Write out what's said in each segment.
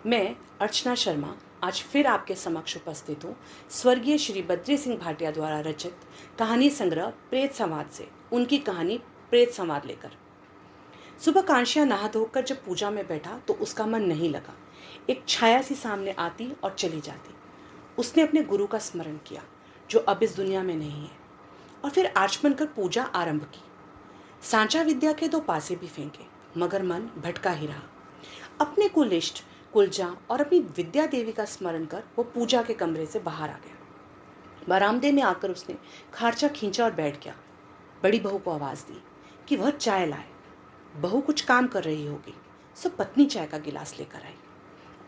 मैं अर्चना शर्मा आज फिर आपके समक्ष उपस्थित हूँ स्वर्गीय श्री बद्री सिंह भाटिया द्वारा रचित कहानी संग्रह प्रेत संवाद से उनकी कहानी प्रेत संवाद लेकर। सुबह कांशिया नहा धोकर जब पूजा में बैठा तो उसका मन नहीं लगा। एक छाया सी सामने आती और चली जाती। उसने अपने गुरु का स्मरण किया जो अब इस दुनिया में नहीं है, और फिर आचमन कर पूजा आरंभ की। सांचा विद्या के दो पासे भी फेंके, मगर मन भटका ही रहा। अपने कुलिष्ट कुलजा और अपनी विद्या देवी का स्मरण कर वो पूजा के कमरे से बाहर आ गया। बरामदे में आकर उसने खारचा खींचा और बैठ गया। बड़ी बहू को आवाज दी कि वह चाय लाए। बहू कुछ काम कर रही होगी, सो पत्नी चाय का गिलास लेकर आई।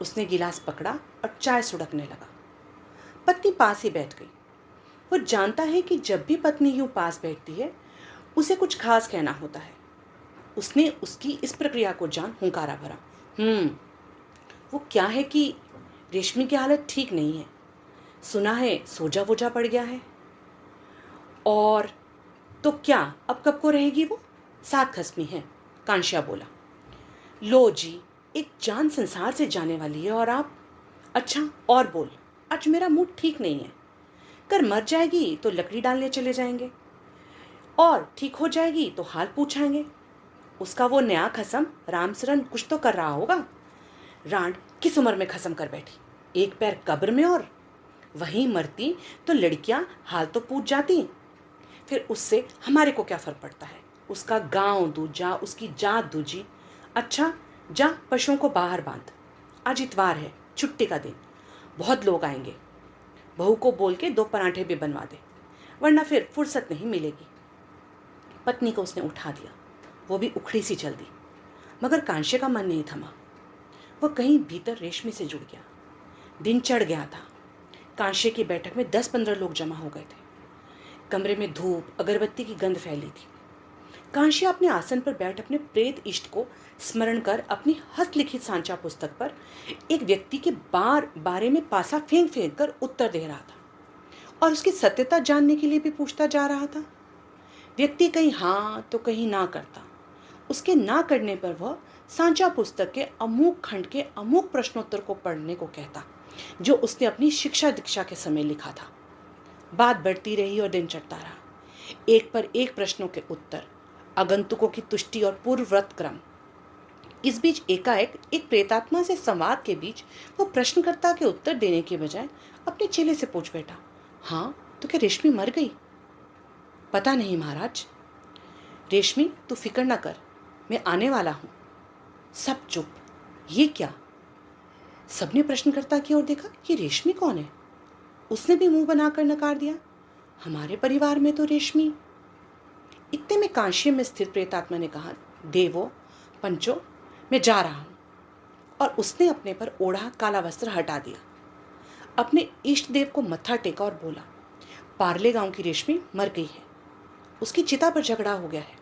उसने गिलास पकड़ा और चाय सुड़कने लगा। पत्नी पास ही बैठ गई। वो जानता है कि जब भी पत्नी यूं पास बैठती है उसे कुछ खास कहना होता है। उसने उसकी इस प्रक्रिया को जान हुंकारा भरा। वो क्या है कि रेशमी की हालत ठीक नहीं है। सुना है सोजा वोजा पड़ गया है। और तो क्या अब कब को रहेगी वो? 7 खसमी है, कांशिया बोला। लो जी, एक जान संसार से जाने वाली है और आप? अच्छा और बोल, आज मेरा मूड ठीक नहीं है। कर मर जाएगी तो लकड़ी डालने चले जाएंगे, और ठीक हो जाएगी तो हाल पूछाएंगे। उसका वो नया खसम रामसरन कुछ तो कर रहा होगा। रांड किस उम्र में खसम कर बैठी, एक पैर कब्र में, और वहीं मरती तो लड़कियां हाल तो पूछ जाती। फिर उससे हमारे को क्या फर्क पड़ता है? उसका गांव दूजा, उसकी जात दूजी। अच्छा जा पशुओं को बाहर बांध, आज इतवार है, छुट्टी का दिन, बहुत लोग आएंगे। बहू को बोल के 2 पराठे भी बनवा दे, वरना फिर फुर्सत नहीं मिलेगी। पत्नी को उसने उठा दिया। वो भी उखड़ी सी चल दी, मगर कांशिया का मन नहीं थमा। वह कहीं भीतर रेशमी से जुड़ गया। दिन चढ़ गया था। कांशिया की बैठक में 10-15 लोग जमा हो गए थे। कमरे में धूप अगरबत्ती की गंध फैली थी। कांशिया अपने आसन पर बैठ अपने प्रेत इष्ट को स्मरण कर अपनी हस्तलिखित सांचा पुस्तक पर एक व्यक्ति के बारे में पासा फेंक फेंक कर उत्तर दे रहा था, और उसकी सत्यता जानने के लिए भी पूछता जा रहा था। व्यक्ति कहीं हाँ तो कहीं ना करता। उसके ना करने पर वह सांचा पुस्तक के अमुक खंड के अमुक प्रश्नोत्तर को पढ़ने को कहता, जो उसने अपनी शिक्षा दीक्षा के समय लिखा था। बात बढ़ती रही और दिन चढ़ता रहा। एक पर एक प्रश्नों के उत्तर, आगंतुकों की तुष्टि और पूर्वव्रत क्रम। इस बीच एकाएक एक प्रेतात्मा से संवाद के बीच वो प्रश्नकर्ता के उत्तर देने के बजाय अपने चेले से पूछ बैठा, हाँ तो क्या रेशमी मर गई? पता नहीं महाराज। रेशमी तू फिक्र न कर, मैं आने वाला हूं। सब चुप। ये क्या? सबने प्रश्नकर्ता की ओर देखा। ये रेशमी कौन है? उसने भी मुंह बनाकर नकार दिया, हमारे परिवार में तो रेशमी। इतने में कांशिया में स्थित प्रेतात्मा ने कहा, देवो पंचो, मैं जा रहा हूं। और उसने अपने पर ओढ़ा काला वस्त्र हटा दिया। अपने इष्ट देव को मत्था टेका और बोला, पार्ले गांव की रेशमी मर गई है। उसकी चिता पर झगड़ा हो गया है।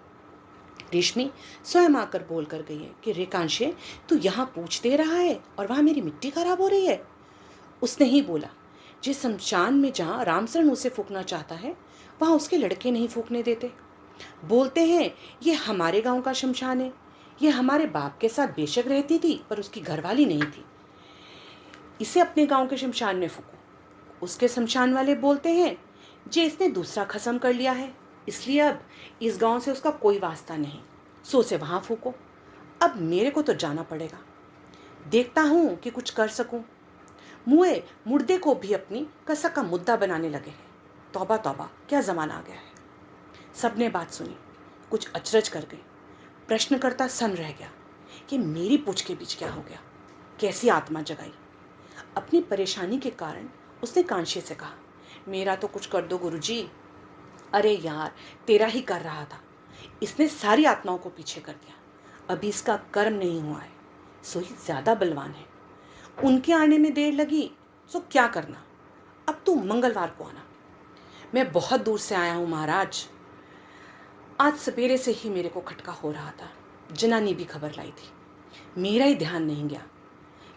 रेशमी स्वयं आकर बोल कर गई है कि रे कांशे, तू यहाँ पूछ दे रहा है और वहाँ मेरी मिट्टी खराब हो रही है। उसने ही बोला, जिस शमशान में जहाँ रामसरन उसे फूकना चाहता है वहाँ उसके लड़के नहीं फूकने देते। बोलते हैं ये हमारे गांव का शमशान है, ये हमारे बाप के साथ बेशक रहती थी पर उसकी घरवाली नहीं थी, इसे अपने गांव के शमशान में फूको। उसके शमशान वाले बोलते हैं जे इसने दूसरा खसम कर लिया है, इसलिए अब इस गांव से उसका कोई वास्ता नहीं, सो से वहां फूको। अब मेरे को तो जाना पड़ेगा, देखता हूं कि कुछ कर सकूं। मुए मुर्दे को भी अपनी कसक का मुद्दा बनाने लगे हैं। तौबा तौबा, क्या जमाना आ गया है। सबने बात सुनी, कुछ अचरज कर गई। प्रश्नकर्ता सन रह गया कि मेरी पूछ के बीच क्या हो गया, कैसी आत्मा जगाई। अपनी परेशानी के कारण उसने कांशिया से कहा, मेरा तो कुछ कर दो गुरुजी। अरे यार, तेरा ही कर रहा था, इसने सारी आत्माओं को पीछे कर दिया। अभी इसका कर्म नहीं हुआ है, सो ही ज्यादा बलवान है। उनके आने में देर लगी सो क्या करना, अब तू मंगलवार को आना। मैं बहुत दूर से आया हूँ महाराज। आज सवेरे से ही मेरे को खटका हो रहा था। जनानी भी खबर लाई थी, मेरा ही ध्यान नहीं गया,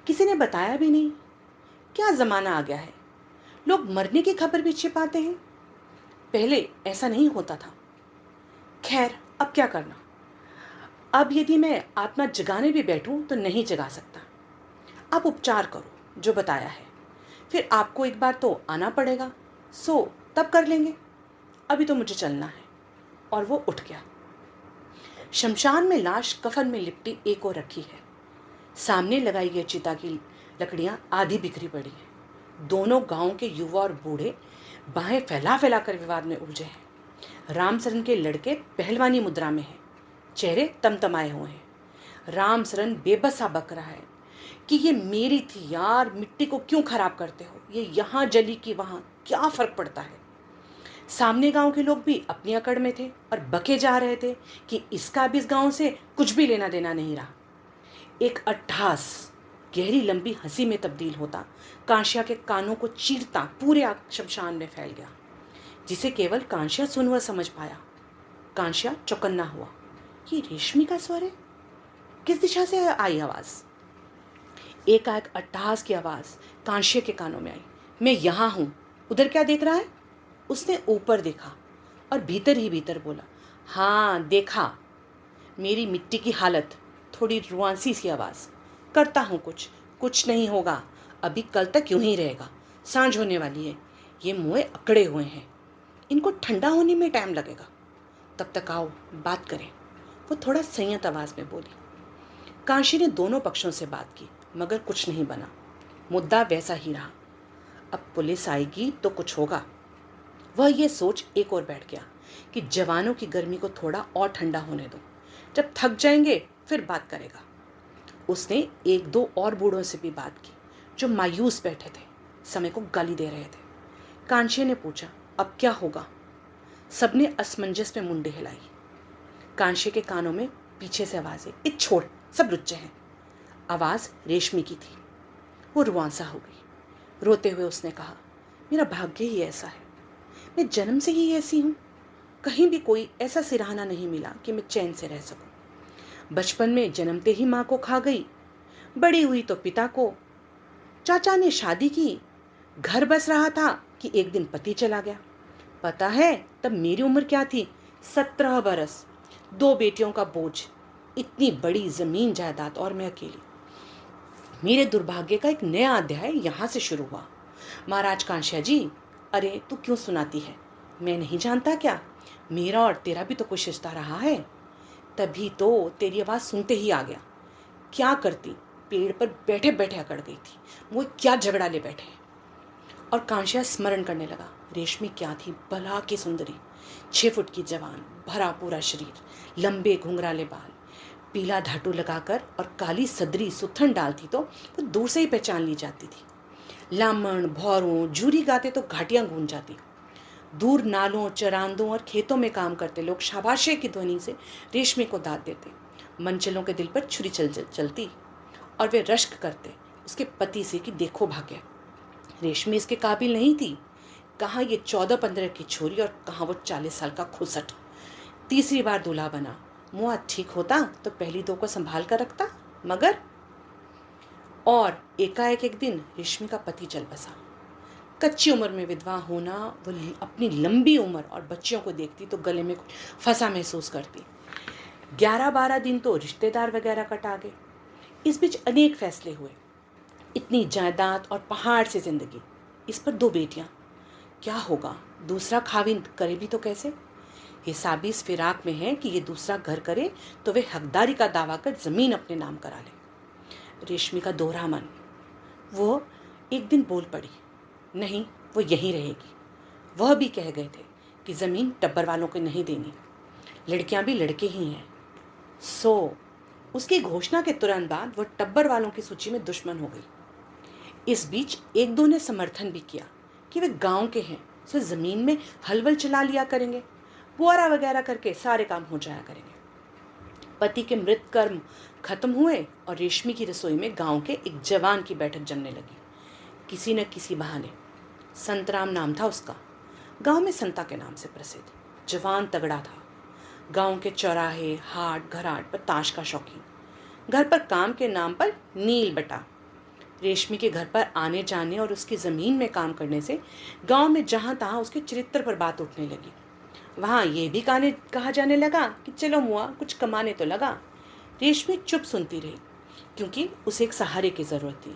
किसी ने बताया भी नहीं। क्या जमाना आ गया है, लोग मरने की खबर भी छिपाते हैं। पहले ऐसा नहीं होता था। खैर अब क्या करना। अब यदि मैं आत्मा जगाने भी बैठूं तो नहीं जगा सकता। आप उपचार करो जो बताया है, फिर आपको एक बार तो आना पड़ेगा, सो तब कर लेंगे, अभी तो मुझे चलना है। और वो उठ गया। शमशान में लाश कफन में लिपटी एक और रखी है। सामने लगाई गई चिता की लकड़ियां आधी बिखरी पड़ी है। दोनों गांव के युवा और बूढ़े बाहें फैला फैला कर विवाद में उलझे हैं। रामसरन के लड़के पहलवानी मुद्रा में हैं, चेहरे तमतमाए हुए हैं। रामसरन बेबसा बक रहा है कि ये मेरी थी यार, मिट्टी को क्यों खराब करते हो, ये यहाँ जली कि वहाँ, क्या फर्क पड़ता है। सामने गांव के लोग भी अपनी अकड़ में थे और बके जा रहे थे कि इसका भी इस गांव से कुछ भी लेना देना नहीं रहा। एक अट्ठास गहरी लंबी हंसी में तब्दील होता कांशिया के कानों को चीरता पूरे शमशान में फैल गया, जिसे केवल कांशिया सुन व समझ पाया। कांशिया चौकन्ना हुआ। ये रेशमी का स्वर है? किस दिशा से आई आवाज? एकाएक अट्टहास की आवाज कांशिया के कानों में आई। मैं यहां हूं, उधर क्या देख रहा है? उसने ऊपर देखा और भीतर ही भीतर बोला, हाँ देखा, मेरी मिट्टी की हालत। थोड़ी रुआंसी सी आवाज़, करता हूँ कुछ नहीं होगा, अभी कल तक यूं ही रहेगा, सांझ होने वाली है, ये मुँह अकड़े हुए हैं, इनको ठंडा होने में टाइम लगेगा, तब तक आओ बात करें। वो थोड़ा संयत आवाज़ में बोली। कांशी ने दोनों पक्षों से बात की मगर कुछ नहीं बना, मुद्दा वैसा ही रहा। अब पुलिस आएगी तो कुछ होगा। वह ये सोच एक और बैठ गया कि जवानों की गर्मी को थोड़ा और ठंडा होने दो, जब थक जाएंगे फिर बात करेगा। उसने एक दो और बूढ़ों से भी बात की जो मायूस बैठे थे, समय को गाली दे रहे थे। कांशी ने पूछा, अब क्या होगा? सबने असमंजस में मुंडे हिलाई। कांशी के कानों में पीछे से आवाज़ आई, छोड़, सब लुच्चे हैं। आवाज़ रेशमी की थी। वो रुआंसा हो गई। रोते हुए उसने कहा, मेरा भाग्य ही ऐसा है, मैं जन्म से ही ऐसी हूँ, कहीं भी कोई ऐसा सिरहाना नहीं मिला कि मैं चैन से रह सकूं। बचपन में जन्मते ही माँ को खा गई, बड़ी हुई तो पिता को, चाचा ने शादी की, घर बस रहा था कि एक दिन पति चला गया। पता है तब मेरी उम्र क्या थी? 17 बरस, 2 बेटियों का बोझ, इतनी बड़ी जमीन जायदाद और मैं अकेली। मेरे दुर्भाग्य का एक नया अध्याय यहाँ से शुरू हुआ। महाराज कांशिया जी, अरे तू क्यों सुनाती है? मैं नहीं जानता क्या, मेरा और तेरा भी तो कुछ रिश्ता रहा है। तभी तो तेरी आवाज़ सुनते ही आ गया। क्या करती, पेड़ पर बैठे बैठे अकड़ गई थी, वो क्या झगड़ा ले बैठे। और कांशिया स्मरण करने लगा, रेशमी क्या थी, भला की सुंदरी, 6 फुट की जवान, भरा पूरा शरीर, लंबे घुंघराले बाल, पीला धाटू लगाकर और काली सदरी सुथन डालती तो वो दूर से ही पहचान ली जाती थी। लामण भौरों जूरी गाते तो घाटियां गूंज जाती। दूर नालों चरांदों और खेतों में काम करते लोग शाबाशे की ध्वनि से रेशमी को दाद देते। मनचलों के दिल पर छुरी चलती और वे रश्क करते उसके पति से कि देखो भाग्य, रेशमी इसके काबिल नहीं थी। कहाँ ये 14-15 की छोरी और कहाँ वो 40 साल का खुसट। तीसरी बार दूल्हा बना, मुआ ठीक होता तो पहली 2 को संभाल कर रखता, मगर। और एकाएक एक दिन रेशमी का पति चल बसा। कच्ची उम्र में विधवा होना, वो अपनी लंबी उम्र और बच्चियों को देखती तो गले में फंसा महसूस करती। 11-12 दिन तो रिश्तेदार वगैरह कटा गए। इस बीच अनेक फैसले हुए, इतनी जायदाद और पहाड़ से जिंदगी, इस पर 2 बेटियां, क्या होगा? दूसरा खाविंद करे भी तो कैसे? हिसाबी इस फिराक में है कि ये दूसरा घर करे तो वे हकदारी का दावा कर जमीन अपने नाम करा ले। रेशमी का दोहरा मन। वो एक दिन बोल पड़ी, नहीं वो यहीं रहेगी। वह भी कह गए थे कि ज़मीन टब्बर वालों को नहीं देनी, लड़कियां भी लड़के ही हैं। सो उसकी घोषणा के तुरंत बाद वह टब्बर वालों की सूची में दुश्मन हो गई। इस बीच 1-2 ने समर्थन भी किया कि वे गांव के हैं, सो ज़मीन में हलवल चला लिया करेंगे, पुआरा वगैरह करके सारे काम हो जाया करेंगे। पति के मृत कर्म खत्म हुए और रेशमी की रसोई में गांव के एक जवान की बैठक जमने लगी। किसी न किसी बहाने, संतराम नाम था उसका, गांव में संता के नाम से प्रसिद्ध, जवान तगड़ा था। गांव के चौराहे हाट घराट पर ताश का शौकीन, घर पर काम के नाम पर नील बटा। रेशमी के घर पर आने जाने और उसकी ज़मीन में काम करने से गांव में जहाँ तहाँ उसके चरित्र पर बात उठने लगी। वहाँ ये भी कहा जाने लगा कि चलो मुआ कुछ कमाने तो लगा। रेशमी चुप सुनती रही, क्योंकि उसे एक सहारे की ज़रूरत थी।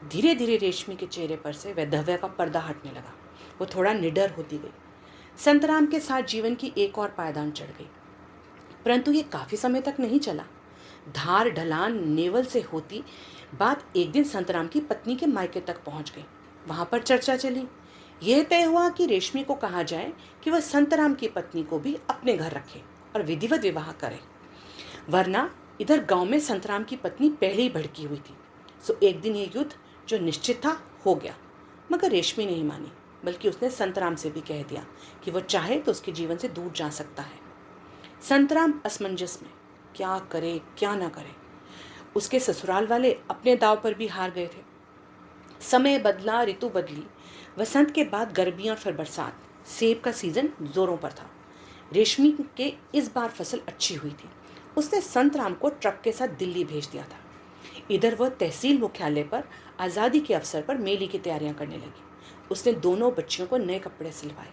धीरे धीरे रेशमी के चेहरे पर से वैधव्य का पर्दा हटने लगा। वो थोड़ा निडर होती गई। संतराम के साथ जीवन की एक और पायदान चढ़ गई, परंतु ये काफ़ी समय तक नहीं चला। धार ढलान नेवल से होती बात एक दिन संतराम की पत्नी के मायके तक पहुंच गई। वहां पर चर्चा चली। यह तय हुआ कि रेशमी को कहा जाए कि वह संतराम की पत्नी को भी अपने घर रखे और विधिवत विवाह करे, वरना इधर गांव में संतराम की पत्नी पहले ही भड़की हुई थी। सो एक दिन ये युद्ध जो निश्चित था हो गया, मगर रेशमी नहीं मानी, बल्कि उसने संतराम से भी कह दिया कि वह चाहे तो उसके जीवन से दूर जा सकता है। संतराम असमंजस में, क्या करे क्या ना करे। उसके ससुराल वाले अपने दाव पर भी हार गए थे। समय बदला, ऋतु बदली। वसंत के बाद गर्मी और फिर बरसात। सेब का सीजन जोरों पर था। रेशमी के इस बार फसल अच्छी हुई थी। उसने संतराम को ट्रक के साथ दिल्ली भेज दिया था। इधर वह तहसील मुख्यालय पर आज़ादी के अवसर पर मेले की तैयारियां करने लगी। उसने दोनों बच्चियों को नए कपड़े सिलवाए।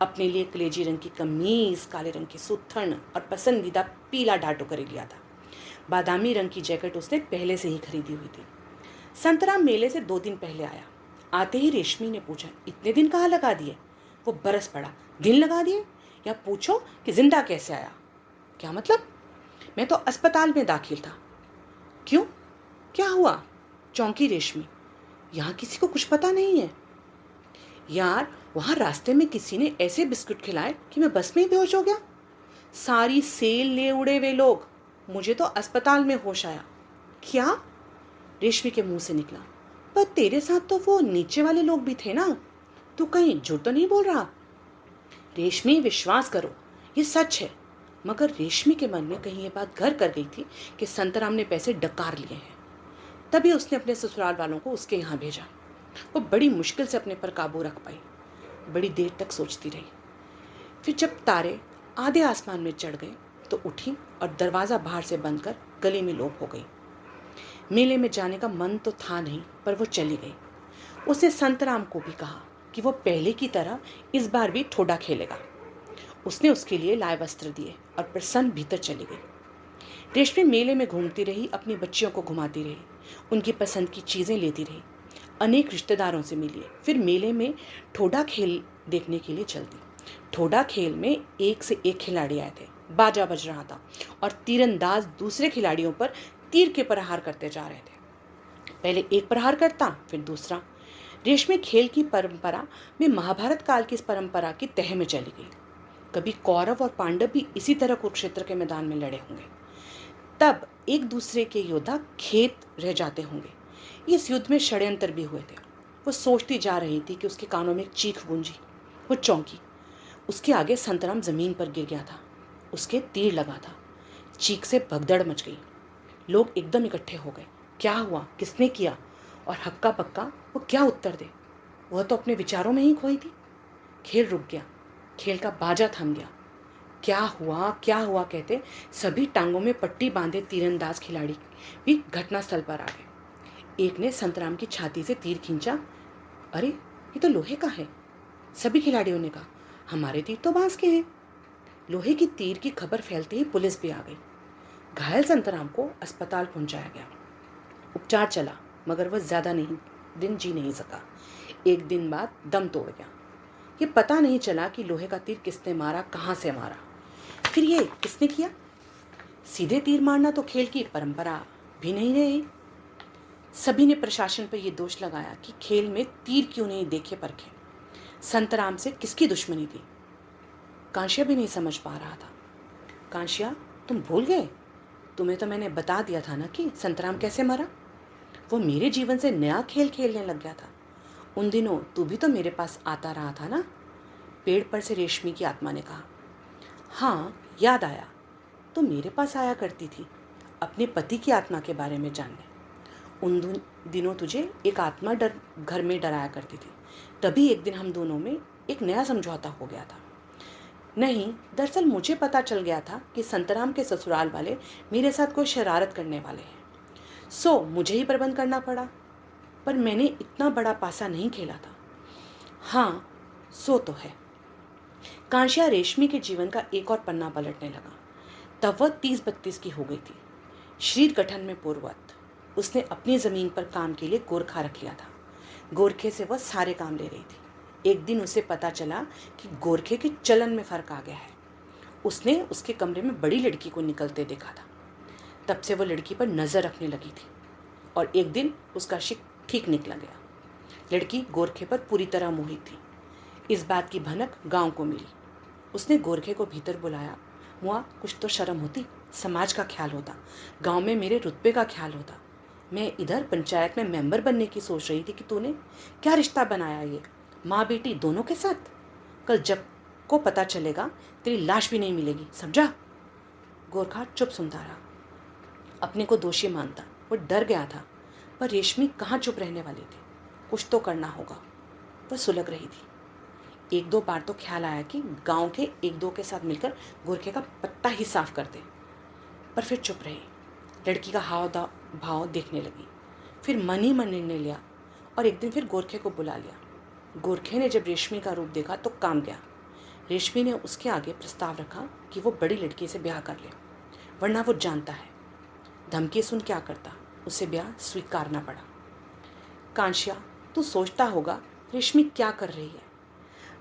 अपने लिए कलेजी रंग की कमीज, काले रंग की सुत्थन और पसंदीदा पीला डाटो कर लिया था। बादामी रंग की जैकेट उसने पहले से ही खरीदी हुई थी। संतराम मेले से 2 दिन पहले आया। आते ही रेशमी ने पूछा, इतने दिन कहाँ लगा दिए? वो बरस पड़ा, दिन लगा दिए? या पूछो कि जिंदा कैसे आया? क्या मतलब? मैं तो अस्पताल में दाखिल था। क्यों, क्या हुआ? चौंकी रेशमी। यहाँ किसी को कुछ पता नहीं है यार। वहाँ रास्ते में किसी ने ऐसे बिस्कुट खिलाए कि मैं बस में ही बेहोश हो गया। सारी सेल ले उड़े वे लोग। मुझे तो अस्पताल में होश आया। क्या? रेशमी के मुंह से निकला। पर तेरे साथ तो वो नीचे वाले लोग भी थे ना, तू कहीं झूठ तो नहीं बोल रहा? रेशमी, विश्वास करो, ये सच है। मगर रेशमी के मन में कहीं ये बात घर कर गई थी कि संतराम ने पैसे डकार लिए हैं। तभी उसने अपने ससुराल वालों को उसके यहाँ भेजा। वो बड़ी मुश्किल से अपने पर काबू रख पाई। बड़ी देर तक सोचती रही। फिर जब तारे आधे आसमान में चढ़ गए तो उठी और दरवाज़ा बाहर से बंद कर गली में लोप हो गई। मेले में जाने का मन तो था नहीं, पर वो चली गई। उसने संतराम को भी कहा कि वो पहले की तरह इस बार भी ठोडा खेलेगा। उसने उसके लिए लाए वस्त्र दिए और प्रसन्न भीतर चली गई। रेशमी मेले में घूमती रही, अपनी बच्चियों को घुमाती रही, उनकी पसंद की चीज़ें लेती रही, अनेक रिश्तेदारों से मिली। फिर मेले में ठोडा खेल देखने के लिए चल दी। ठोडा खेल में एक से एक खिलाड़ी आए थे। बाजा बज रहा था और तीरंदाज दूसरे खिलाड़ियों पर तीर के प्रहार करते जा रहे थे। पहले एक प्रहार करता, फिर दूसरा। रेशमी खेल की परंपरा में महाभारत काल की इस परंपरा की तह में चली गई। कभी कौरव और पांडव भी इसी तरह कुरुक्षेत्र के मैदान में लड़े होंगे। तब एक दूसरे के योद्धा खेत रह जाते होंगे। इस युद्ध में षड्यंत्र भी हुए थे। वो सोचती जा रही थी कि उसके कानों में एक चीख गूंजी। वो चौंकी। उसके आगे संतराम जमीन पर गिर गया था। उसके तीर लगा था। चीख से भगदड़ मच गई। लोग एकदम इकट्ठे हो गए। क्या हुआ, किसने किया, और हक्का बक्का वो क्या उत्तर दे? वह तो अपने विचारों में ही खोई थी। खेल रुक गया। खेल का बाजा थम गया। क्या हुआ कहते सभी टांगों में पट्टी बांधे तीरंदाज खिलाड़ी भी घटनास्थल पर आ गए। एक ने संतराम की छाती से तीर खींचा। अरे, ये तो लोहे का है। सभी खिलाड़ियों ने कहा, हमारे तीर तो बांस के हैं। लोहे की तीर की खबर फैलते ही पुलिस भी आ गई। घायल संतराम को अस्पताल पहुंचाया गया। उपचार चला, मगर वह ज्यादा दिन जी नहीं सका। एक दिन बाद दम तोड़ गया। ये पता नहीं चला कि लोहे का तीर किसने मारा, कहाँ से मारा। फिर ये किसने किया? सीधे तीर मारना तो खेल की परंपरा भी नहीं रही। सभी ने प्रशासन पर यह दोष लगाया कि खेल में तीर क्यों नहीं देखे परखे। संतराम से किसकी दुश्मनी थी? कांशिया भी नहीं समझ पा रहा था। कांशिया, तुम भूल गए? तुम्हें तो मैंने बता दिया था ना कि संतराम कैसे मरा। वो मेरे जीवन से नया खेल खेलने लग गया था। उन दिनों तू भी तो मेरे पास आता रहा था ना? पेड़ पर से रेशमी की आत्मा ने कहा। हाँ, याद आया। तो मेरे पास आया करती थी अपने पति की आत्मा के बारे में जानने। उन दिनों तुझे एक आत्मा घर में डराया करती थी। तभी एक दिन हम दोनों में एक नया समझौता हो गया था। नहीं, दरअसल मुझे पता चल गया था कि संतराम के ससुराल वाले मेरे साथ कोई शरारत करने वाले हैं। सो मुझे ही प्रबंध करना पड़ा। पर मैंने इतना बड़ा पासा नहीं खेला था। हाँ, सो तो है। कांशिया रेशमी के जीवन का एक और पन्ना पलटने लगा। तब वह 30-32 की हो गई थी। शरीर गठन में पूर्ववत, उसने अपनी ज़मीन पर काम के लिए गोरखा रख लिया था। गोरखे से वह सारे काम ले रही थी। एक दिन उसे पता चला कि गोरखे के चलन में फ़र्क आ गया है। उसने उसके कमरे में बड़ी लड़की को निकलते देखा था। तब से वह लड़की पर नज़र रखने लगी थी और एक दिन उसका शिक ठीक निकला गया। लड़की गोरखे पर पूरी तरह मोहित थी। इस बात की भनक गांव को मिली। उसने गोरखे को भीतर बुलाया। मुआ, कुछ तो शर्म होती, समाज का ख्याल होता, गांव में मेरे रुतबे का ख्याल होता। मैं इधर पंचायत में मेंबर बनने की सोच रही थी कि तूने क्या रिश्ता बनाया ये, माँ बेटी दोनों के साथ। कल जब को पता चलेगा तेरी लाश भी नहीं मिलेगी, समझा? गोरखा चुप सुनता रहा। अपने को दोषी मानता, वो डर गया था, पर रेशमी कहाँ चुप रहने वाली थी। कुछ तो करना होगा। वह सुलग रही थी। एक दो बार तो ख्याल आया कि गांव के एक दो के साथ मिलकर गोरखे का पत्ता ही साफ कर दे, पर फिर चुप रही। लड़की का हाव भाव देखने लगी। फिर मन ही मन निर्णय लिया और एक दिन फिर गोरखे को बुला लिया। गोरखे ने जब रेशमी का रूप देखा तो काम गया। रेशमी ने उसके आगे प्रस्ताव रखा कि वो बड़ी लड़की से ब्याह कर ले, वरना वो जानता है। धमकी सुन क्या करता, उसे ब्याह स्वीकारना पड़ा। कांशिया, तू सोचता होगा रेशमी क्या कर रही है,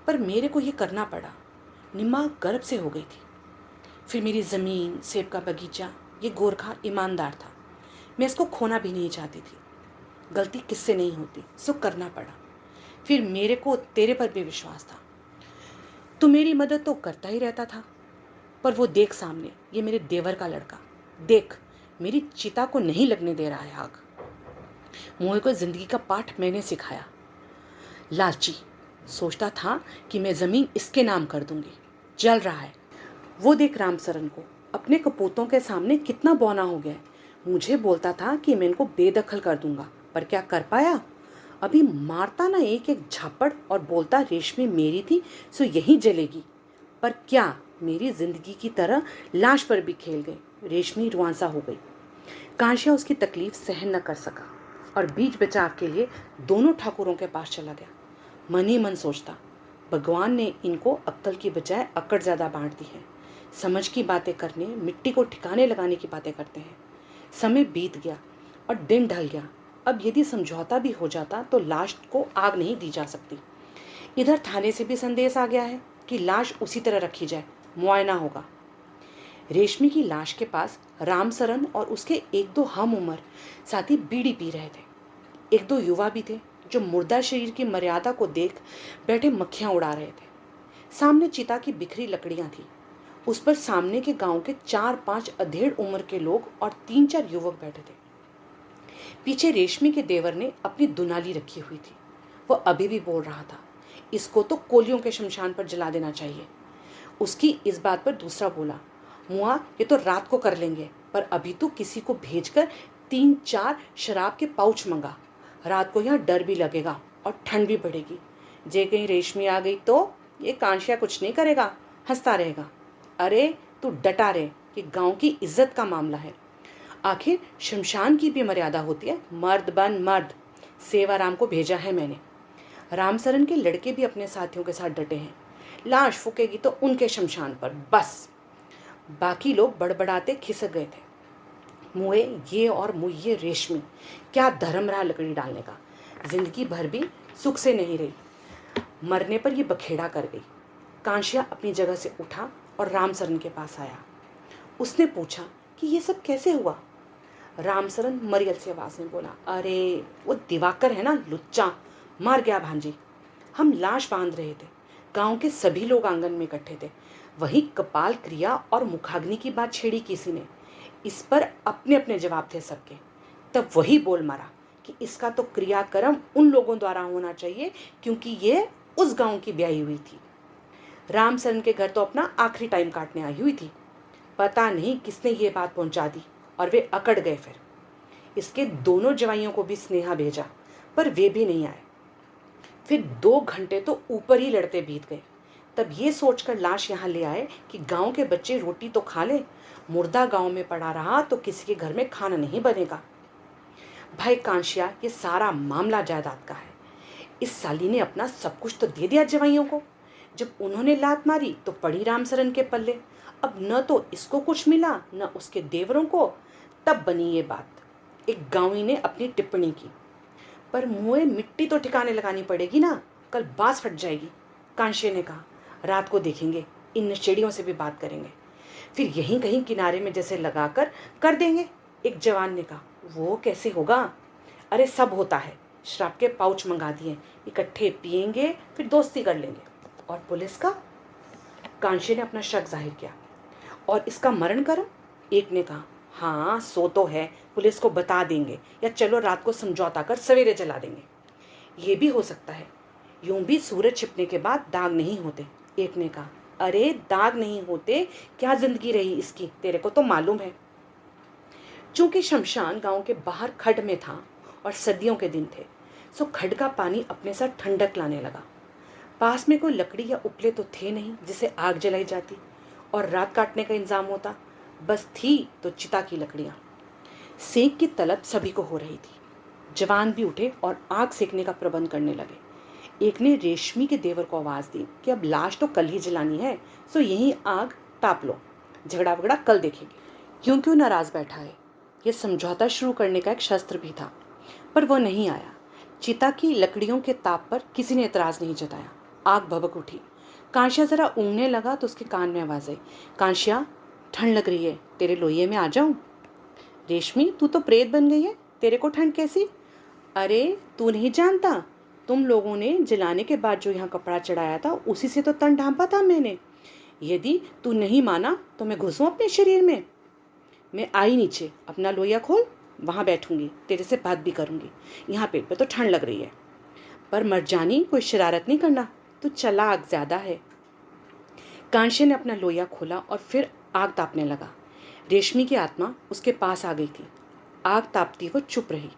पर मेरे को ये करना पड़ा। निम्मा गर्भ से हो गई थी। फिर मेरी ज़मीन, सेब का बगीचा। ये गोरखा ईमानदार था, मैं इसको खोना भी नहीं चाहती थी। गलती किससे नहीं होती, सो करना पड़ा। फिर मेरे को तेरे पर भी विश्वास था। तू मेरी मदद तो करता ही रहता था, पर वो देख सामने, ये मेरे देवर का लड़का, देख मेरी चिता को नहीं लगने दे रहा है आग। मोहे को जिंदगी का पाठ मैंने सिखाया। लालची, सोचता था कि मैं ज़मीन इसके नाम कर दूंगी, जल रहा है। वो देख रामसरन को, अपने कपूतों के सामने कितना बौना हो गया है। मुझे बोलता था कि मैं इनको बेदखल कर दूंगा, पर क्या कर पाया? अभी मारता ना एक एक झापड़ और बोलता रेशमी मेरी थी सो यहीं जलेगी। पर क्या मेरी जिंदगी की तरह लाश पर भी खेल गए। रेशमी रुआंसा हो गई। कांशिया उसकी तकलीफ सहन न कर सका और बीच बचाव के लिए दोनों ठाकुरों के पास चला गया। मन ही मन सोचता, भगवान ने इनको अक्ल की बजाय अकड़ ज़्यादा बांट दी है। समझ की बातें करने, मिट्टी को ठिकाने लगाने की बातें करते हैं। समय बीत गया और दिन ढल गया। अब यदि समझौता भी हो जाता तो लाश को आग नहीं दी जा सकती। इधर थाने से भी संदेश आ गया है कि लाश उसी तरह रखी जाए, मुआयना होगा। रेशमी की लाश के पास रामसरन और उसके एक दो हम उम्र साथी बीड़ी पी रहे थे। एक दो युवा भी थे जो मुर्दा शरीर की मर्यादा को देख बैठे मक्खियां उड़ा रहे थे। सामने चिता की बिखरी लकड़ियां थी। उस पर सामने के गांव के 4-5 अधेड़ उम्र के लोग और 3-4 युवक बैठे थे। पीछे रेशमी के देवर ने अपनी दुनाली रखी हुई थी। वह अभी भी बोल रहा था, इसको तो कोलियों के शमशान पर जला देना चाहिए। उसकी इस बात पर दूसरा बोला, मुआ ये तो रात को कर लेंगे, पर अभी तो किसी को भेजकर 3-4 शराब के पाउच मंगा। रात को यहाँ डर भी लगेगा और ठंड भी बढ़ेगी। जे कहीं रेशमी आ गई तो ये कांशिया कुछ नहीं करेगा, हंसता रहेगा। अरे तू डटा रहे कि गांव की इज्जत का मामला है। आखिर शमशान की भी मर्यादा होती है। मर्द बन मर्द। सेवाराम को भेजा है मैंने। रामसरन के लड़के भी अपने साथियों के साथ डटे हैं। लाश फूकेगी तो उनके शमशान पर, बस। बाकी लोग बड़बड़ाते खिसक गए थे। मुए ये और मुझे रेशमी, क्या धर्म रहा लकड़ी डालने का। जिंदगी भर भी सुख से नहीं रही, मरने पर ये बखेड़ा कर गई। कांशिया अपनी जगह से उठा और रामसरन के पास आया। उसने पूछा कि ये सब कैसे हुआ। रामसरन मरियल से आवाज में बोला, अरे वो दिवाकर है ना, लुच्चा, मर गया भांजी। हम लाश बांध रहे थे, गांव के सभी लोग आंगन में इकट्ठे थे। वही कपाल क्रिया और मुखाग्नि की बात छेड़ी किसी ने। इस पर अपने अपने जवाब थे सबके। तब वही बोल मारा कि इसका तो क्रियाक्रम उन लोगों द्वारा होना चाहिए क्योंकि ये उस गांव की ब्याही हुई थी। रामसरन के घर तो अपना आखिरी टाइम काटने आई हुई थी। पता नहीं किसने ये बात पहुंचा दी और वे अकड़ गए। फिर इसके दोनों जवाइयों को भी स्नेहा भेजा, पर वे भी नहीं आए। फिर 2 घंटे तो ऊपर ही लड़ते बीत गए। तब ये सोचकर लाश यहाँ ले आए कि गांव के बच्चे रोटी तो खा ले, मुर्दा गांव में पड़ा रहा तो किसी के घर में खाना नहीं बनेगा। भाई कांशिया, ये सारा मामला जायदाद का है। इस साली ने अपना सब कुछ तो दे दिया जवाइयों को। जब उन्होंने लात मारी तो पड़ी रामसरन के पल्ले। अब न तो इसको कुछ मिला न उसके देवरों को। तब बनी ये बात। एक गांवी ने अपनी टिप्पणी की। पर मुँह मिट्टी तो ठिकाने लगानी पड़ेगी ना, कल बांस फट जाएगी। कांशे ने कहा, रात को देखेंगे, इन नशेड़ियों से भी बात करेंगे, फिर यहीं कहीं किनारे में जैसे लगाकर कर देंगे। एक जवान ने कहा, वो कैसे होगा? अरे सब होता है, शराब के पाउच मंगा दिए, इकट्ठे पिएंगे, फिर दोस्ती कर लेंगे। और पुलिस का? कांशे ने अपना शक जाहिर किया। और इसका मरण करम? एक ने कहा, हाँ सो तो है, पुलिस को बता देंगे, या चलो रात को समझौता कर सवेरे जला देंगे। ये भी हो सकता है, यूं भी सूरज छिपने के बाद दाग नहीं होते। एक ने कहा, अरे दाग नहीं होते, क्या जिंदगी रही इसकी, तेरे को तो मालूम है। चूंकि शमशान गांव के बाहर खड्ड में था और सर्दियों के दिन थे, सो खड्ड का पानी अपने साथ ठंडक लाने लगा। पास में कोई लकड़ी या उपले तो थे नहीं जिसे आग जलाई जाती और रात काटने का इंतजाम होता। बस थी तो चिता की लकड़ियाँ। सेक की तलब सभी को हो रही थी। जवान भी उठे और आग सेकने का प्रबंध करने लगे। एक ने रेशमी के देवर को आवाज़ दी कि अब लाश तो कल ही जलानी है, सो यहीं आग ताप लो, झगड़ा वगड़ा कल देखेंगे। क्यों नाराज बैठा है, ये समझौता शुरू करने का एक शस्त्र भी था, पर वो नहीं आया। चिता की लकड़ियों के ताप पर किसी ने एतराज़ नहीं जताया। आग भभक उठी। कांशिया ज़रा ऊँगने लगा तो उसके कान में आवाज़ आई, कांशिया ठंड लग रही है, तेरे लोहिए में आ जाऊं? रेशमी, तू तो प्रेत बन गई है, तेरे को ठंड कैसी? अरे तू नहीं जानता, तुम लोगों ने जलाने के बाद जो यहाँ कपड़ा चढ़ाया था उसी से तो तन ढांपा था मैंने। यदि तू नहीं माना तो मैं घुसूं अपने शरीर में। मैं आई नीचे, अपना लोहिया खोल, वहाँ बैठूंगी, तेरे से बात भी करूंगी। यहाँ पेट पे तो ठंड लग रही है। पर मरजानी, कोई शरारत नहीं करना, तू चालाक ज़्यादा है। कांशे ने अपना लोहिया खोला और फिर आग तापने लगा। रेशमी की आत्मा उसके पास आ गई थी। आग तापती वो चुप रही।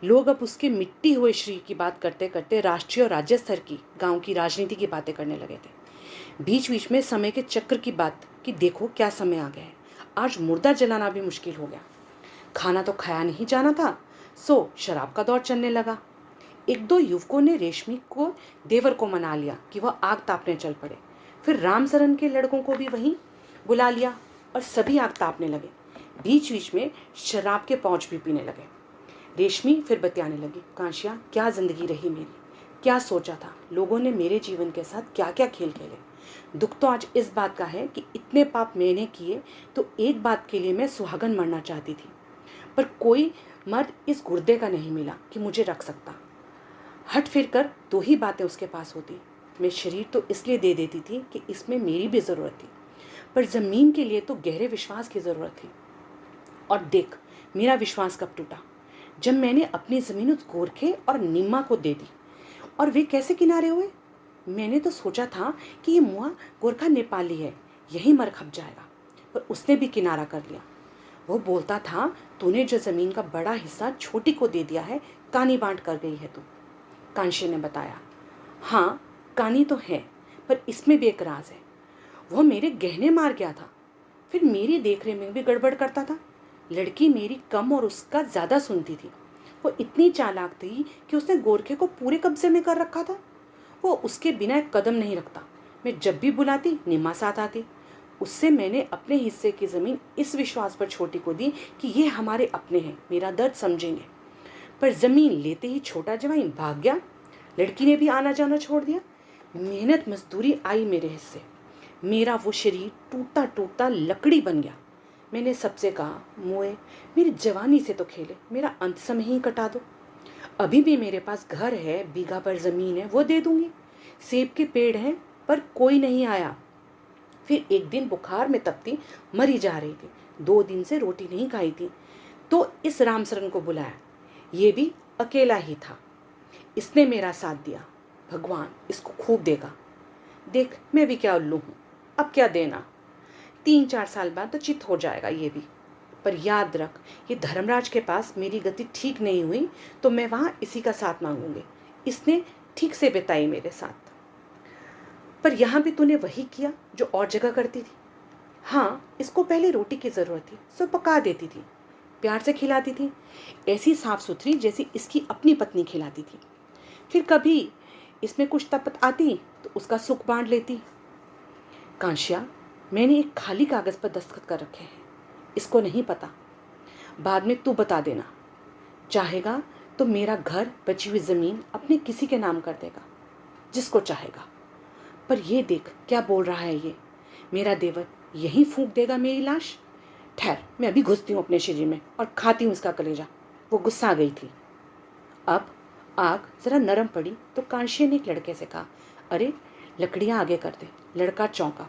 लोग अब उसके मिट्टी हुए शरीर की बात करते करते राष्ट्रीय और राज्य स्तर की, गांव की राजनीति की बातें करने लगे थे। बीच बीच में समय के चक्र की बात कि देखो क्या समय आ गया है, आज मुर्दा जलाना भी मुश्किल हो गया। खाना तो खाया नहीं जाना था, सो शराब का दौर चलने लगा। एक दो युवकों ने रेशमी को देवर को मना लिया कि वह आग तापने चल पड़े। फिर रामसरन के लड़कों को भी वहीं बुला लिया और सभी आग तापने लगे। बीच बीच में शराब के पाउच भी पीने लगे। रेशमी फिर बतियाने लगी, कांशिया क्या ज़िंदगी रही मेरी, क्या सोचा था, लोगों ने मेरे जीवन के साथ क्या क्या खेल खेले। दुख तो आज इस बात का है कि इतने पाप मैंने किए तो एक बात के लिए मैं सुहागन मरना चाहती थी, पर कोई मर्द इस गुर्दे का नहीं मिला कि मुझे रख सकता। हट फिर कर दो ही बातें उसके पास होती। मैं शरीर तो इसलिए दे देती थी कि इसमें मेरी भी ज़रूरत थी, पर ज़मीन के लिए तो गहरे विश्वास की ज़रूरत थी। और देख मेरा विश्वास कब टूटा, जब मैंने अपनी ज़मीन उस गोरखे और निम्मा को दे दी। और वे कैसे किनारे हुए? मैंने तो सोचा था कि ये मुआ गोरखा नेपाली है, यही मर खप जाएगा, पर उसने भी किनारा कर लिया। वो बोलता था, तूने जो ज़मीन का बड़ा हिस्सा छोटी को दे दिया है, कानी बांट कर गई है तू। कांशे ने बताया, हाँ कानी तो है, पर इसमें भी एक राज है। वह मेरे गहने मार गया था, फिर मेरी देखरेख में भी गड़बड़ करता था। लड़की मेरी कम और उसका ज़्यादा सुनती थी। वो इतनी चालाक थी कि उसने गोरखे को पूरे कब्जे में कर रखा था। वो उसके बिना एक कदम नहीं रखता। मैं जब भी बुलाती निम्मा साथ आती। उससे मैंने अपने हिस्से की ज़मीन इस विश्वास पर छोटी को दी कि ये हमारे अपने हैं, मेरा दर्द समझेंगे। पर ज़मीन लेते ही छोटा जवाइन भाग गया। लड़की ने भी आना जाना छोड़ दिया। मेहनत मजदूरी आई मेरे हिस्से, मेरा वो शरीर टूटता टूटता लकड़ी बन गया। मैंने सबसे कहा, मोए मेरी जवानी से तो खेले, मेरा अंत समय ही कटा दो। अभी भी मेरे पास घर है, बीघा पर ज़मीन है, वो दे दूंगी। सेब के पेड़ हैं, पर कोई नहीं आया। फिर एक दिन बुखार में तपती मरी जा रही थी, 2 दिन से रोटी नहीं खाई थी, तो इस रामसरन को बुलाया। ये भी अकेला ही था। इसने मेरा साथ दिया। भगवान इसको खूब देगा। देख मैं भी क्या उल्लू हूँ, अब क्या देना, 3-4 साल बाद तो चित हो जाएगा ये भी। पर याद रख, ये धर्मराज के पास मेरी गति ठीक नहीं हुई तो मैं वहाँ इसी का साथ मांगूंगी। इसने ठीक से बिताई मेरे साथ। पर यहाँ भी तूने वही किया जो और जगह करती थी। हाँ, इसको पहले रोटी की ज़रूरत थी, सो पका देती थी, प्यार से खिलाती थी, ऐसी साफ सुथरी जैसी इसकी अपनी पत्नी खिलाती थी। फिर कभी इसमें कुछ तपत आती तो उसका सुख बांट लेती। कांशिया, मैंने एक खाली कागज़ पर दस्तखत कर रखे हैं, इसको नहीं पता, बाद में तू बता देना। चाहेगा तो मेरा घर, बची हुई ज़मीन अपने किसी के नाम कर देगा, जिसको चाहेगा। पर ये देख क्या बोल रहा है ये, मेरा देवर यहीं फूंक देगा मेरी लाश। ठहर, मैं अभी घुसती हूँ अपने शरीर में और खाती हूँ उसका कलेजा। वो गुस्सा आ गई थी। अब आग ज़रा नरम पड़ी तो कांशी ने एक लड़के से कहा, अरे लकड़ियाँ आगे कर दे। लड़का चौंका,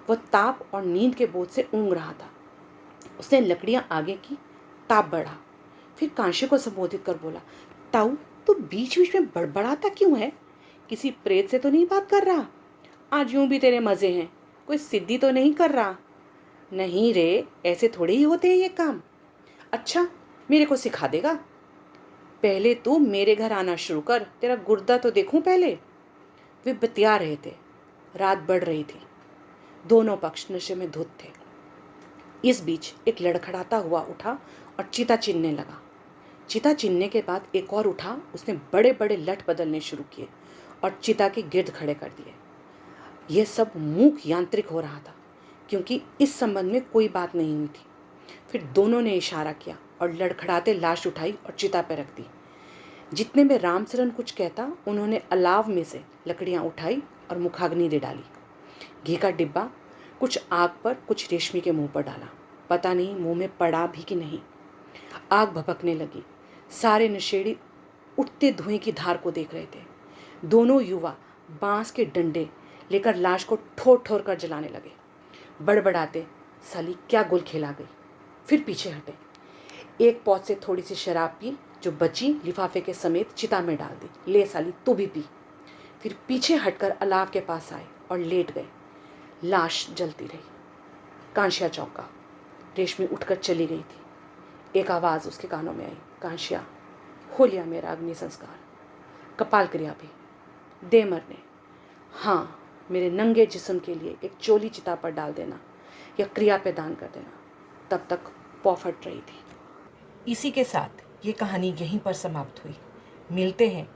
वह ताप और नींद के बोझ से ऊँग रहा था। उसने लकड़ियाँ आगे की, ताप बढ़ा। फिर कांशी को संबोधित कर बोला, ताऊ तू बीच बीच में बड़बड़ाता क्यों है? किसी प्रेत से तो नहीं बात कर रहा? आज यूं भी तेरे मज़े हैं, कोई सिद्धि तो नहीं कर रहा? नहीं रे, ऐसे थोड़े ही होते हैं ये काम। अच्छा, मेरे को सिखा देगा? पहले तू मेरे घर आना शुरू कर, तेरा गुर्दा तो देखूं पहले। वे बतिया रहे थे। रात बढ़ रही थी। दोनों पक्ष नशे में धुत थे। इस बीच एक लड़खड़ाता हुआ उठा और चिता चिनने लगा। चिता चिनने के बाद एक और उठा। उसने बड़े बड़े लठ बदलने शुरू किए और चिता के गिर्द खड़े कर दिए। यह सब मूक यांत्रिक हो रहा था, क्योंकि इस संबंध में कोई बात नहीं हुई थी। फिर दोनों ने इशारा किया और लड़खड़ाते लाश उठाई और चिता पर रख दी। जितने में रामचरण कुछ कहता, उन्होंने अलाव में से लकड़ियां उठाई और मुखाग्नि दे डाली। घी का डिब्बा कुछ आग पर, कुछ रेशमी के मुंह पर डाला। पता नहीं मुंह में पड़ा भी कि नहीं। आग भभकने लगी। सारे नशेड़ी उठते धुएं की धार को देख रहे थे। दोनों युवा बांस के डंडे लेकर लाश को ठोर ठोर कर जलाने लगे, बड़बड़ाते, साली क्या गुल खेला गई। फिर पीछे हटे। एक पौध से थोड़ी सी शराब पी, जो बची लिफाफे के समेत चिता में डाल दी। ले साली तू भी पी। फिर पीछे हटकर अलाव के पास आए और लेट गए। लाश जलती रही। कांशिया चौंका। रेशमी उठकर चली गई थी। एक आवाज़ उसके कानों में आई, कांशिया, हो लिया मेरा अग्नि संस्कार, कपाल क्रिया भी, दे मरने। हाँ, मेरे नंगे जिस्म के लिए एक चोली चिता पर डाल देना या क्रिया पे दान कर देना। तब तक पौ फट रही थी। इसी के साथ ये कहानी यहीं पर समाप्त हुई। मिलते हैं